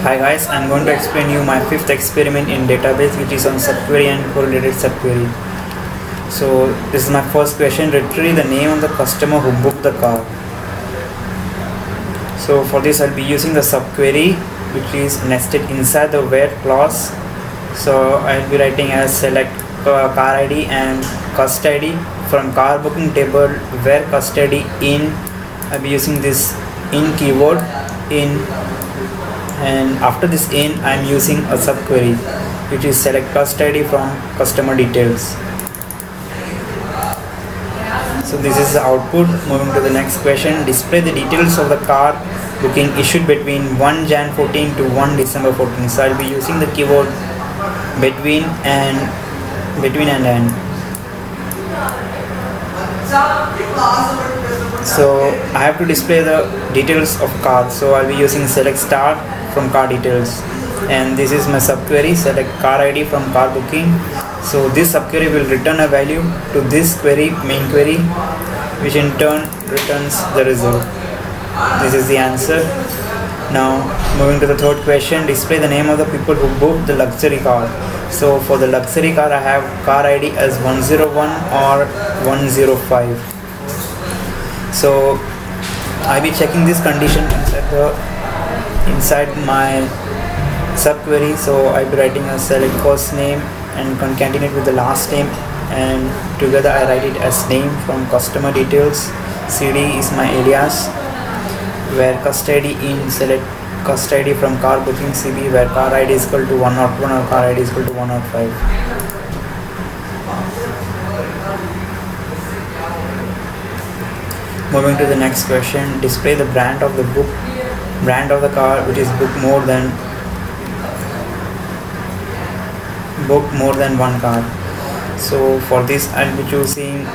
Hi guys, I'm going to explain you my fifth experiment in database, which is on subquery and correlated subquery. So this is my first question: retrieve the name of the customer who booked the car. So for this I'll be using the subquery, which is nested inside the where clause. So I'll be writing as select car ID and cust ID from car booking table where cust ID in. I'll be using this in keyword in, and after this in I'm using a subquery, which is select cust ID from customer details. So this is the output. Moving to the next question: display the details of the car booking issued between 1 Jan 14 to 1 December 14. So I'll be using the keyword between and end. So I have to display the details of car. So I'll be using select star from car details, and this is my subquery, select car ID from car booking. So this subquery will return a value to this query, main query, which in turn returns the result. This is the answer. Now moving to the third question: display the name of the people who booked the luxury car. So for the luxury car, I have car ID as 101 or 105. So I'll be checking this condition inside my subquery. So I'll be writing a select first name and concatenate with the last name, and together I write it as name from customer details. CD is my alias, where cust ID in select cust ID from car booking CB, where car ID is equal to 101 or car ID is equal to 105. Moving to the next question: display the brand of the car which is booked more than one car. So for this I'll be choosing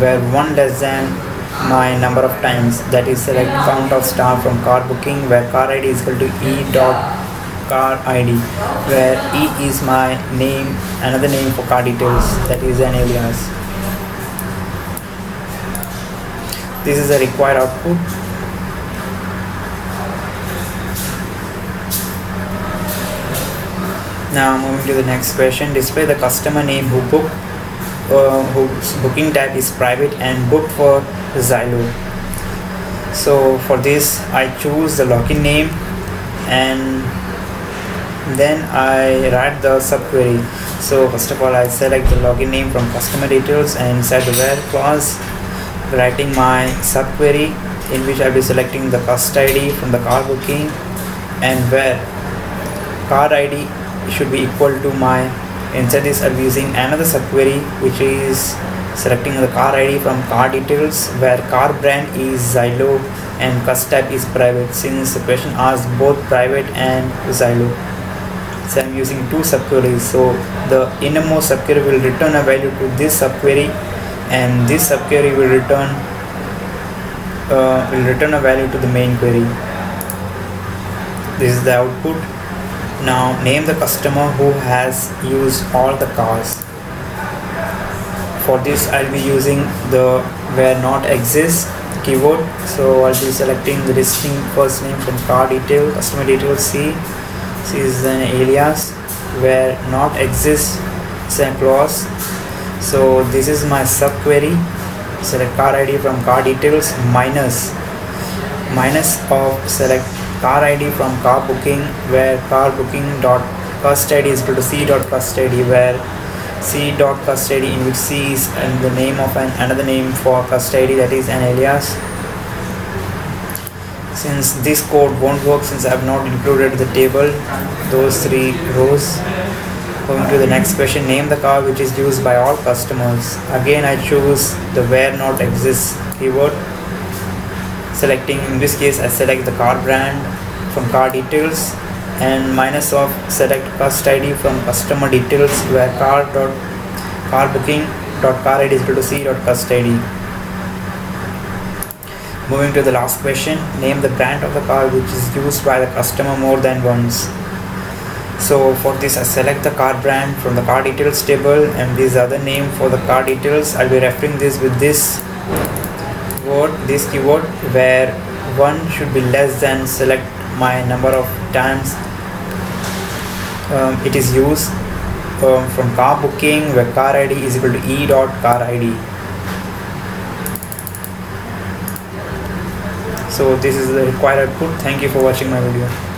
where one less than my number of times, that is select count of star from car booking, where car ID is equal to e dot car ID, where e is my name, another name for car details, that is an alias. This is the required output. Now moving to the next question: display the customer name who booked, whose booking type is private and booked for Xylo. So for this I choose the login name, and then I write the subquery. So first of all I select the login name from customer details, and inside the where clause writing my subquery, in which I'll be selecting the cust ID from the car booking, and where car ID should be equal to my, inside this I'll be using another subquery, which is selecting the car ID from car details, where car brand is Xylo and cust type is private, since the question asks both private and Xylo. So I'm using two subqueries. So the innermost subquery will return a value to this subquery, and this subquery will return a value to the main query. This is the output. Now name the customer who has used all the cars. For this I'll be using the where not exists keyword. So I'll be selecting the distinct first name from car detail, customer detail C. C is an alias, where not exists is a clause. So this is my subquery, select car ID from car details minus of select car ID from car booking, where car booking dot cust ID is equal to c dot cust ID, where c dot cust ID, in which c is the name of another name for cust ID, that is an alias. Since this code won't work since I have not included the table, those three rows. Going to the next question: name the car which is used by all customers. Again I choose the where not exists keyword, selecting, in this case I select the car brand from car details, and minus of select cust ID from customer details, where car booking dot car ID is equal to c dot cust ID. Moving to the last question: name the brand of the car which is used by the customer more than once. So for this I select the car brand from the car details table, and this other name for the car details. I'll be referring this with this word, this keyword, where one should be less than select my number of times it is used from car booking, where car id is equal to e.car id. So this is the required output. Thank you for watching my video.